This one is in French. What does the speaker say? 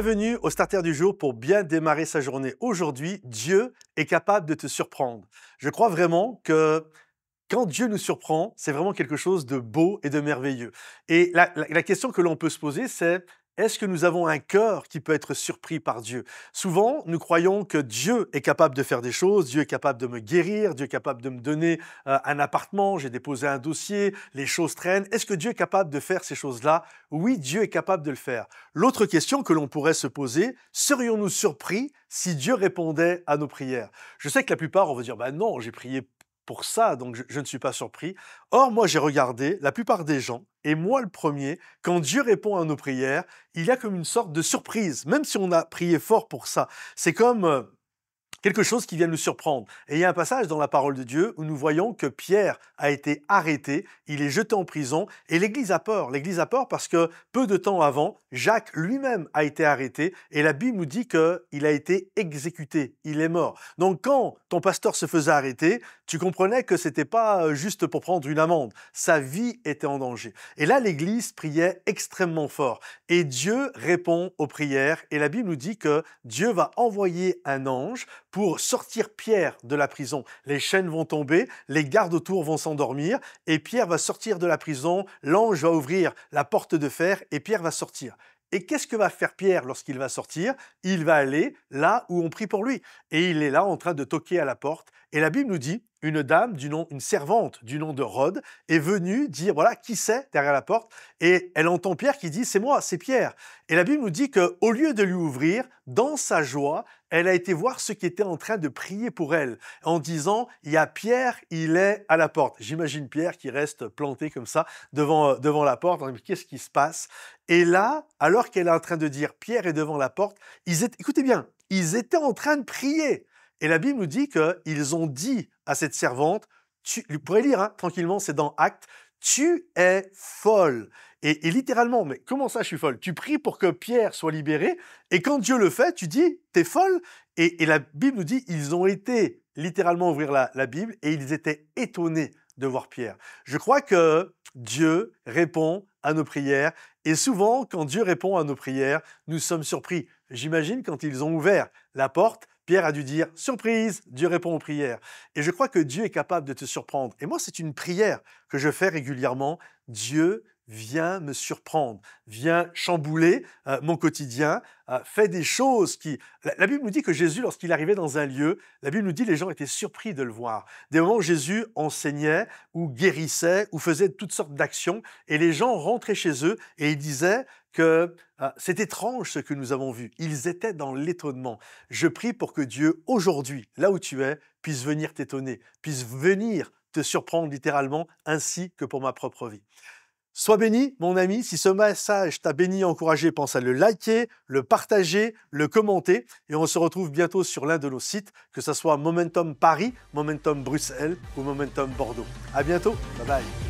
Bienvenue au Starter du jour pour bien démarrer sa journée. Aujourd'hui, Dieu est capable de te surprendre. Je crois vraiment que quand Dieu nous surprend, c'est vraiment quelque chose de beau et de merveilleux. Et la question que l'on peut se poser, c'est est-ce que nous avons un cœur qui peut être surpris par Dieu? Souvent, nous croyons que Dieu est capable de faire des choses, Dieu est capable de me guérir, Dieu est capable de me donner un appartement, j'ai déposé un dossier, les choses traînent. Est-ce que Dieu est capable de faire ces choses-là? Oui, Dieu est capable de le faire. L'autre question que l'on pourrait se poser, serions-nous surpris si Dieu répondait à nos prières? Je sais que la plupart, on va dire, bah non, j'ai prié pour ça, donc je ne suis pas surpris. Or, moi, j'ai regardé la plupart des gens, et moi le premier, quand Dieu répond à nos prières, il y a comme une sorte de surprise, même si on a prié fort pour ça. C'est comme quelque chose qui vient nous surprendre. Et il y a un passage dans la parole de Dieu où nous voyons que Pierre a été arrêté, il est jeté en prison, et l'Église a peur. L'Église a peur parce que peu de temps avant, Jacques lui-même a été arrêté, et la Bible nous dit qu'il a été exécuté, il est mort. Donc quand ton pasteur se faisait arrêter, tu comprenais que c'était pas juste pour prendre une amende, sa vie était en danger. Et là, l'Église priait extrêmement fort, et Dieu répond aux prières, et la Bible nous dit que Dieu va envoyer un ange pour sortir Pierre de la prison. Les chaînes vont tomber, les gardes autour vont s'endormir, et Pierre va sortir de la prison, l'ange va ouvrir la porte de fer, et Pierre va sortir. Et qu'est-ce que va faire Pierre lorsqu'il va sortir? Il va aller là où on prie pour lui. Et il est là en train de toquer à la porte. Et la Bible nous dit, une servante du nom de Rhode est venue dire, voilà, qui c'est derrière la porte? Et elle entend Pierre qui dit, c'est moi, c'est Pierre. Et la Bible nous dit qu'au lieu de lui ouvrir, dans sa joie, elle a été voir ceux qui étaient en train de prier pour elle, en disant, il y a Pierre, il est à la porte. J'imagine Pierre qui reste planté comme ça devant la porte, en disant, qu'est-ce qui se passe? Et là, alors qu'elle est en train de dire, Pierre est devant la porte, écoutez bien, ils étaient en train de prier. Et la Bible nous dit qu'ils ont dit à cette servante, vous pourrez lire tranquillement, c'est dans Actes, tu es folle. Et littéralement, mais comment ça je suis folle? Tu pries pour que Pierre soit libéré, et quand Dieu le fait, tu dis, t'es folle? Et la Bible nous dit, ils ont été littéralement ouvrir la Bible, et ils étaient étonnés de voir Pierre. Je crois que Dieu répond à nos prières, et souvent, quand Dieu répond à nos prières, nous sommes surpris. J'imagine quand ils ont ouvert la porte, Pierre a dû dire « Surprise, Dieu répond aux prières ». Et je crois que Dieu est capable de te surprendre. Et moi, c'est une prière que je fais régulièrement. Dieu, viens me surprendre, viens chambouler mon quotidien, fais des choses qui... La Bible nous dit que Jésus, lorsqu'il arrivait dans un lieu, la Bible nous dit que les gens étaient surpris de le voir. Des moments où Jésus enseignait, ou guérissait, ou faisait toutes sortes d'actions, et les gens rentraient chez eux et ils disaient que c'est étrange ce que nous avons vu. Ils étaient dans l'étonnement. Je prie pour que Dieu, aujourd'hui, là où tu es, puisse venir t'étonner, puisse venir te surprendre littéralement, ainsi que pour ma propre vie. Sois béni, mon ami. Si ce message t'a béni et encouragé, pense à le liker, le partager, le commenter. Et on se retrouve bientôt sur l'un de nos sites, que ce soit Momentum Paris, Momentum Bruxelles ou Momentum Bordeaux. À bientôt. Bye bye.